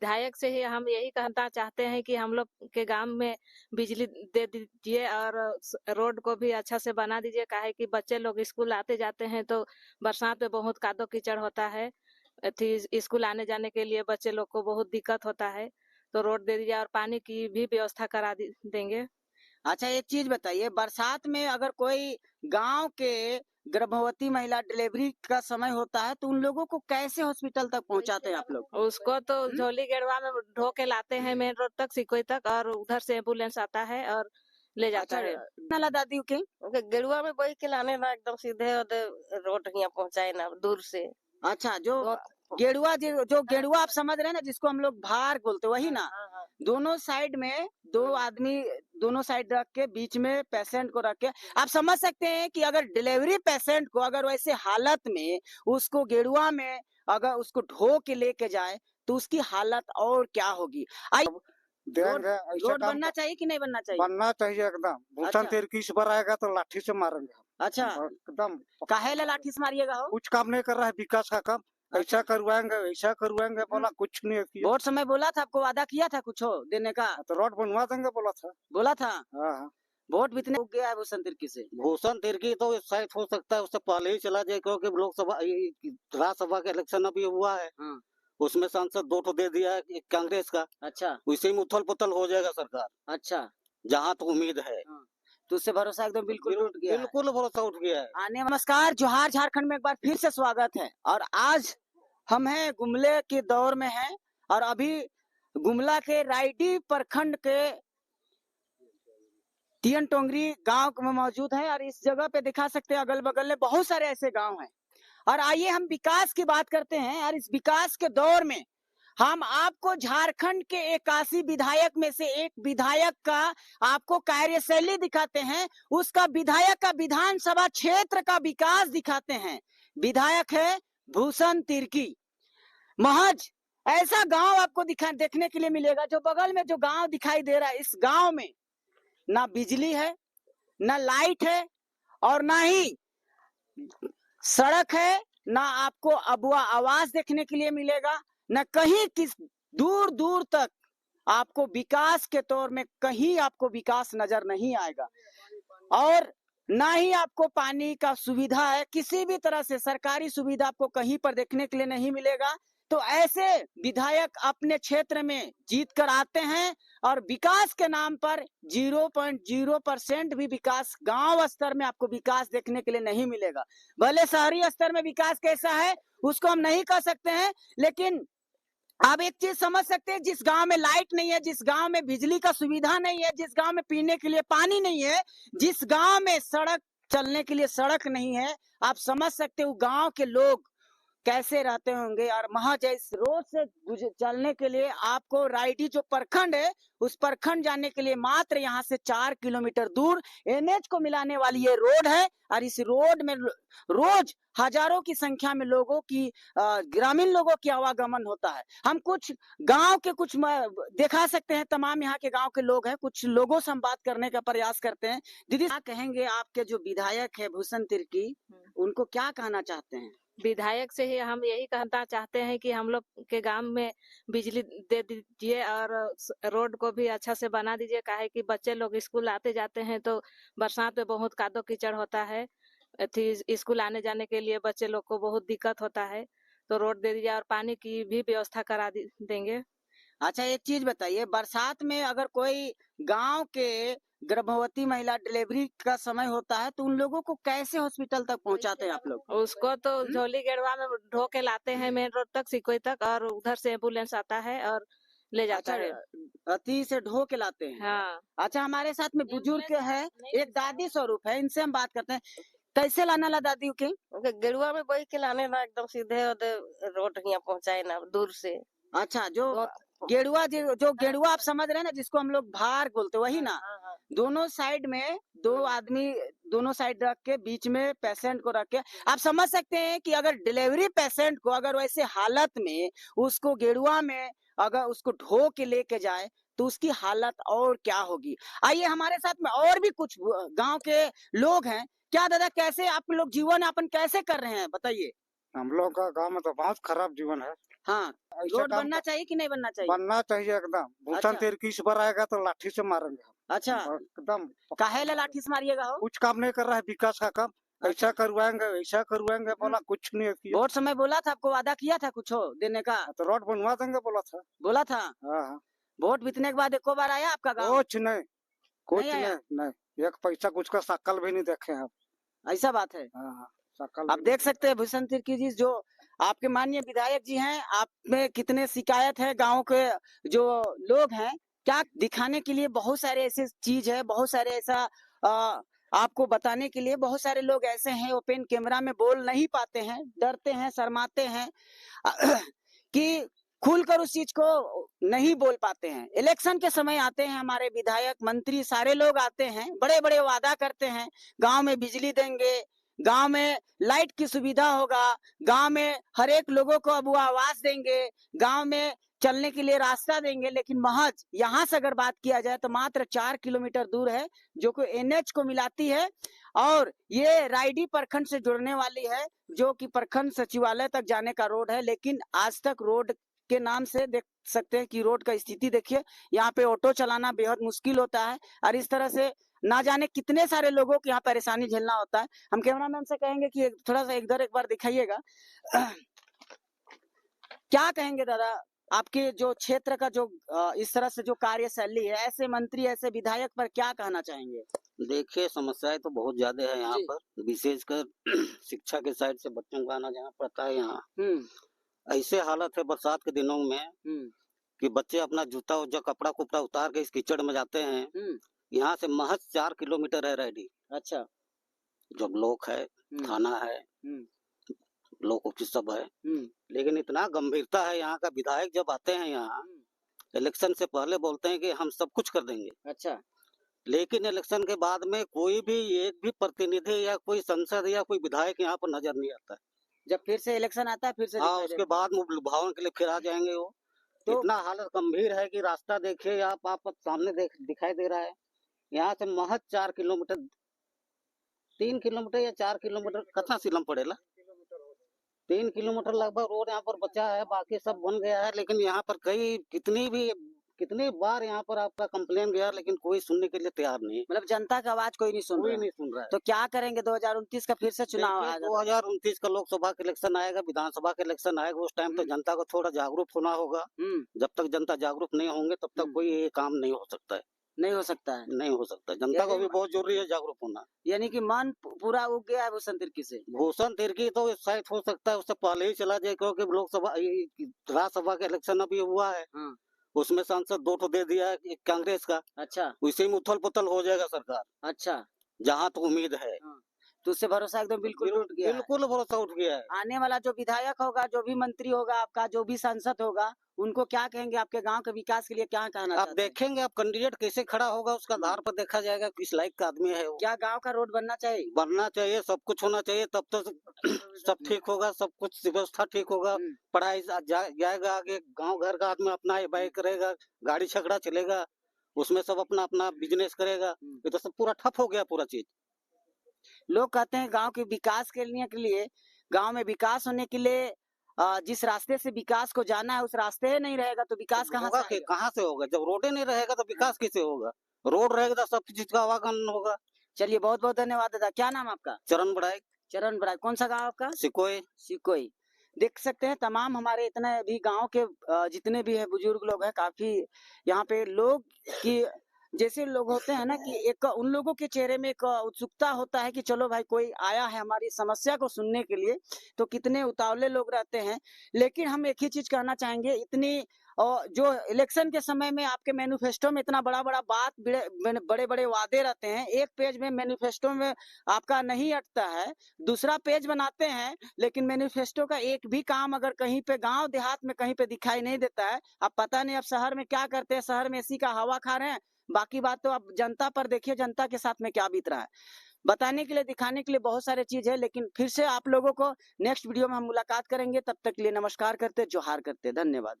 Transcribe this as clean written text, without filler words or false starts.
विधायक से ही हम यही कहना चाहते हैं कि हम लोग के गाँव में बिजली दे दीजिए और रोड को भी अच्छा से बना दीजिए। काहे है कि बच्चे लोग स्कूल आते-जाते हैं तो बरसात में बहुत कादो-कीचड़ होता है। स्कूल आने-जाने के लिए बच्चे लोग को बहुत दिक्कत होता है। तो रोड दे दीजिए और पानी की भी व्यवस्था करा देंगे। अच्छा, एक चीज बताइए, बरसात में अगर कोई गांव के गर्भवती महिला डिलीवरी का समय होता है तो उन लोगों को कैसे हॉस्पिटल तक पहुंचाते हैं आप लोग? उसको तो झोली गेरुआ में ढो के लाते हैं मेन रोड तक, सिकोई तक, और उधर से एम्बुलेंस आता है और ले जाता अच्छा, है। नाला दादी के ओके, गेरुआ में बोई के लाने ना एकदम सीधे ओदे रोड यहाँ पहुंचाए ना दूर से। अच्छा, जो बहुत गेरुआ जो गेरुआ आप समझ रहे हैं ना, जिसको हम लोग भार बोलते हैं, वही ना? हाँ। दोनों साइड में दो आदमी, दोनों साइड रख के बीच में पेशेंट को रख के आप समझ सकते हैं कि अगर डिलीवरी पेशेंट को अगर वैसे हालत में उसको गेरुआ में अगर उसको ढो के लेके जाए तो उसकी हालत और क्या होगी। आई रोड देंगे ऐसा रोड काम बनना चाहिए कि नहीं बनना चाहिए? बनना चाहिए एकदम। भूषण अच्छा। तिरकीस पर आएगा तो लाठी से मारेंगे हम। अच्छा, एकदम काहे ला लाठी से मारिएगा हो? कुछ काम नहीं कर रहा है विकास का काम। ऐसा करवाएंगे बोला, कुछ नहीं किया। वोट समय बोला था, आपको वादा किया था कुछ हो देने का? तो रोड बनवा देंगे बोला था। बोला था। हाँ। वोट भी इतने हो गया है भूषण तिर्की से। भूषण तिर्की तो शायद हो सकता है उससे पहले ही चला जाए, क्योंकि लोकसभा राज्यसभा का इलेक्शन अभी हुआ है। हाँ। उसमें सांसद 2 तो दे दिया है कांग्रेस का। अच्छा उसी में उथल पुथल हो जाएगा सरकार, अच्छा, जहाँ तो उम्मीद है। तो उससे भरोसा एकदम बिल्कुल उठ गया है। बिल्कुल भरोसा उठ गया है। नमस्कार, जोहार झारखंड में एक बार फिर से स्वागत है। और आज हम हैं गुमले के दौर में हैं और अभी गुमला के रायडी प्रखंड के तियन टोंगरी गांव में मौजूद है और इस जगह पे दिखा सकते हैं अगल बगल में बहुत सारे ऐसे गांव हैं। और आइए हम विकास की बात करते हैं और इस विकास के दौर में हम आपको झारखंड के 81 विधायक में से एक विधायक का आपको कार्यशैली दिखाते हैं, उसका विधायक का विधानसभा क्षेत्र का विकास दिखाते हैं। विधायक है भूषण तिर्की। महज ऐसा गांव आपको देखने के लिए मिलेगा, जो बगल में जो गांव दिखाई दे रहा है, इस गांव में ना बिजली है, ना लाइट है और ना ही सड़क है, ना आपको अबुआ आवास देखने के लिए मिलेगा, न कहीं किस दूर दूर तक आपको विकास के तौर में कहीं आपको विकास नजर नहीं आएगा। और ना ही आपको पानी का सुविधा है, किसी भी तरह से सरकारी सुविधा आपको कहीं पर देखने के लिए नहीं मिलेगा। तो ऐसे विधायक अपने क्षेत्र में जीत कर आते हैं और विकास के नाम पर 0.0% भी विकास गांव स्तर में आपको विकास देखने के लिए नहीं मिलेगा। भले शहरी स्तर में विकास कैसा है उसको हम नहीं कह सकते हैं, लेकिन आप एक चीज समझ सकते हैं, जिस गांव में लाइट नहीं है, जिस गांव में बिजली का सुविधा नहीं है, जिस गांव में पीने के लिए पानी नहीं है, जिस गांव में सड़क चलने के लिए सड़क नहीं है, आप समझ सकते हो गांव के लोग कैसे रहते होंगे। और महज इस रोड से चलने के लिए आपको रायडी जो प्रखंड है, उस प्रखंड जाने के लिए मात्र यहाँ से 4 किलोमीटर दूर एनएच को मिलाने वाली ये रोड है। और इस रोड में रोज हजारों की संख्या में लोगों की ग्रामीण लोगों की आवागमन होता है। हम कुछ गांव के कुछ दिखा सकते हैं, तमाम यहाँ के गांव के लोग हैं, कुछ लोगों से हम बात करने का प्रयास करते हैं। दीदी, क्या कहेंगे आपके जो विधायक है भूषण तिर्की, उनको क्या कहना चाहते हैं? विधायक से ही हम यही कहना चाहते हैं कि हम लोग के गांव में बिजली दे दीजिए और रोड को भी अच्छा से बना दीजिए। काहे कि बच्चे लोग स्कूल आते-जाते हैं तो बरसात में बहुत कादो-कीचड़ होता है। स्कूल आने-जाने के लिए बच्चे लोग को बहुत दिक्कत होता है। तो रोड दे दीजिए और पानी की भी व्यवस्था करा देंगे। अच्छा, एक चीज बताइए, बरसात में अगर कोई गांव के गर्भवती महिला डिलीवरी का समय होता है तो उन लोगों को कैसे हॉस्पिटल तक पहुंचाते हैं आप लोग? उसको तो झोली गेरुआ में ढो के लाते हैं मेन रोड तक, सिकोई तक, और उधर से एम्बुलेंस आता है और ले जाता अच्छा, है। अति से ढो के लाते हैं। हाँ। अच्छा, हमारे साथ में बुजुर्ग है, एक दादी स्वरूप है, इनसे हम बात करते हैं। कैसे लाना ला दादी के? ओके, गेरुआ में बोई के लाने ना एकदम सीधे ओदे रोड यहाँ पहुंचाए ना दूर से। अच्छा, जो बहुत गेरुआ आप समझ रहे हैं ना, जिसको हम लोग भार बोलते हैं, वही ना? हाँ। दोनों साइड में दो आदमी, दोनों साइड रख के बीच में पेशेंट को रख के आप समझ सकते हैं कि अगर डिलीवरी पेशेंट को अगर वैसे हालत में उसको गेरुआ में अगर उसको ढो के लेके जाए तो उसकी हालत और क्या होगी। आइए, हमारे साथ में और भी कुछ गांव के लोग हैं। क्या दादा, कैसे आप लोग जीवन यापन कैसे कर रहे हैं, बताइए? हम लोग का गांव में तो बहुत खराब जीवन है। हाँ, ऐसा रोड काम बनना चाहिए कि नहीं बनना चाहिए? बनना चाहिए एकदम। भूषण अच्छा। तिर्की इस पर आएगा तो लाठी से मारेंगे हम। अच्छा, एकदम काहे ला लाठी से मारिएगा हो? कुछ काम नहीं कर रहा है विकास का काम। ऐसा करवाएंगे बोला, कुछ नहीं किया। वोट समय बोला था, आपको वादा किया था कुछ हो देने का? तो रोड बनवा देंगे बोला था। बोला था। हाँ, वोट बीतने के बाद एको बार आया आपका गांव? कुछ नहीं, कुछ नहीं आया? नहीं, एक पैसा कुछ का शक्ल भी नहीं देखे हम। ऐसा बात है। हाँ, शक्ल आप देख सकते हैं भूषण तिर्की जी जो आपके माननीय विधायक जी हैं, आप में कितने शिकायत है गांव के जो लोग हैं, क्या दिखाने के लिए बहुत सारे ऐसे चीज है, बहुत सारे ऐसा आपको बताने के लिए बहुत सारे लोग ऐसे हैं ओपन कैमरा में बोल नहीं पाते हैं, डरते हैं, शर्माते हैं कि खुलकर उस चीज को नहीं बोल पाते हैं। इलेक्शन के समय आते हैं हमारे विधायक मंत्री सारे लोग आते हैं, बड़े बड़े वादा करते हैं, गांव में बिजली देंगे, गांव में लाइट की सुविधा होगा, गांव में हर एक लोगों को अब वो आवास देंगे, गांव में चलने के लिए रास्ता देंगे, लेकिन महज यहाँ से अगर बात किया जाए तो मात्र 4 किलोमीटर दूर है जो कि एनएच को मिलाती है और ये रायडी प्रखंड से जुड़ने वाली है जो कि प्रखंड सचिवालय तक जाने का रोड है। लेकिन आज तक रोड के नाम से देख सकते हैं कि रोड का स्थिति देखिए, यहाँ पे ऑटो चलाना बेहद मुश्किल होता है और इस तरह से ना जाने कितने सारे लोगों को यहाँ परेशानी झेलना होता है। हम कैमरामैन से कहेंगे कि थोड़ा सा इधर एक बार दिखाइएगा। क्या कहेंगे दादा, आपके जो क्षेत्र का जो इस तरह से जो कार्यशैली है, ऐसे मंत्री ऐसे विधायक पर क्या कहना चाहेंगे? देखिए, समस्याएं तो बहुत ज्यादा है यहाँ जी। पर, विशेषकर शिक्षा के साइड से बच्चों को आना जाना पड़ता है यहाँ। ऐसे हालत है बरसात के दिनों में कि बच्चे अपना जूता उजा कपड़ा कुपड़ा उतार के इस कीचड़ में जाते हैं। यहाँ से महज 4 किलोमीटर है रेडी। अच्छा। जो ब्लॉक है, थाना है, ब्लॉक ऑफिस सब है, लेकिन इतना गंभीरता है यहाँ का। विधायक जब आते हैं यहाँ इलेक्शन से पहले बोलते हैं कि हम सब कुछ कर देंगे। अच्छा। लेकिन इलेक्शन के बाद में कोई भी एक भी प्रतिनिधि या कोई संसद या कोई विधायक यहाँ पर नजर नहीं आता है। जब फिर से इलेक्शन आता है फिर से हाँ, उसके बाद भवन के लिए फिर आ जाएंगे वो। तो इतना हालत गंभीर है कि रास्ता देखिए आप सामने दिखाई दे रहा है। यहाँ से महज 4 किलोमीटर 3 किलोमीटर या 4 किलोमीटर कितना सिलम पड़ेगा, 3 किलोमीटर लगभग रोड यहाँ पर बचा है, बाकी सब बन गया है। लेकिन यहाँ पर कितनी बार यहाँ पर आपका कंप्लेन गया, लेकिन कोई सुनने के लिए तैयार नहीं। मतलब जनता का आवाज कोई नहीं सुन रहा है। तो क्या करेंगे? 2029 का फिर से चुनाव आएगा। 2029 का लोकसभा का इलेक्शन आएगा, विधानसभा का इलेक्शन आएगा, उस टाइम तो जनता को थोड़ा जागरूक होना होगा। जब तक जनता जागरूक नहीं होंगे तब तक कोई ये काम नहीं हो सकता है। नहीं हो सकता है। नहीं हो सकता। जनता को भी बहुत जरूरी है जागरूक होना। यानी कि मन पूरा उग गया है भूषण तिर्की से। भूषण तिर्की तो शायद हो सकता है उससे पहले ही चला जाए, क्योंकि लोकसभा राज्यसभा का इलेक्शन अभी हुआ है, उसमें सांसद 2 दे दिया है कांग्रेस का। अच्छा। उसी में उथल पुथल हो जाएगा सरकार। अच्छा, जहाँ तो उम्मीद है। तो उससे भरोसा एकदम बिल्कुल उठ गया। बिल्कुल भरोसा उठ गया है। आने वाला जो विधायक होगा, जो भी मंत्री होगा आपका, जो भी सांसद होगा, उनको क्या कहेंगे? आपके गांव के विकास के लिए क्या कहना आप देखेंगे, आप कैंडिडेट कैसे खड़ा होगा उसका आधार पर देखा जाएगा किस लायक का आदमी है वो। क्या गांव का रोड बनना चाहिए? बनना चाहिए, सब कुछ होना चाहिए, तब तो सब ठीक होगा, सब कुछ व्यवस्था ठीक होगा। पढ़ाई जाएगा आगे, गांव घर का आदमी अपना बाइक करेगा, गाड़ी छकड़ा चलेगा, उसमें सब अपना अपना बिजनेस करेगा। ये तो सब पूरा ठप हो गया पूरा चीज। लोग कहते हैं गांव के विकास के लिए गांव में विकास होने के लिए जिस रास्ते से विकास को जाना है उस रास्ते नहीं रहेगा तो विकास कहाँ से होगा? जब रोडे नहीं रहेगा तो विकास कैसे होगा? रोड रहेगा तो सब चीज का आवागमन होगा। चलिए, बहुत बहुत धन्यवाद दादा। क्या नाम आपका? चरण बड़ाई। चरण बड़ाई। कौन सा गाँव आपका? सिकोई। देख सकते हैं तमाम हमारे इतने भी गांव के जितने भी है बुजुर्ग लोग हैं, काफी यहाँ पे लोग की जैसे लोग होते हैं ना कि एक उन लोगों के चेहरे में एक उत्सुकता होता है कि चलो भाई कोई आया है हमारी समस्या को सुनने के लिए, तो कितने उतावले लोग रहते हैं। लेकिन हम एक ही चीज कहना चाहेंगे, इतनी जो इलेक्शन के समय में आपके मैनिफेस्टो में इतना बड़ा बात, बड़े बड़े वादे रहते हैं, एक पेज में मैनिफेस्टो में आपका नहीं अटता है, दूसरा पेज बनाते हैं, लेकिन मैनिफेस्टो का एक भी काम अगर कहीं पे गांव देहात में कहीं पे दिखाई नहीं देता है। अब पता नहीं अब शहर में क्या करते हैं, शहर में इसी का हवा खा रहे हैं। बाकी बात तो अब जनता पर देखिए, जनता के साथ में क्या बीत रहा है। बताने के लिए, दिखाने के लिए बहुत सारे चीज है, लेकिन फिर से आप लोगों को नेक्स्ट वीडियो में हम मुलाकात करेंगे। तब तक के लिए नमस्कार करते, जोहार करते, धन्यवाद।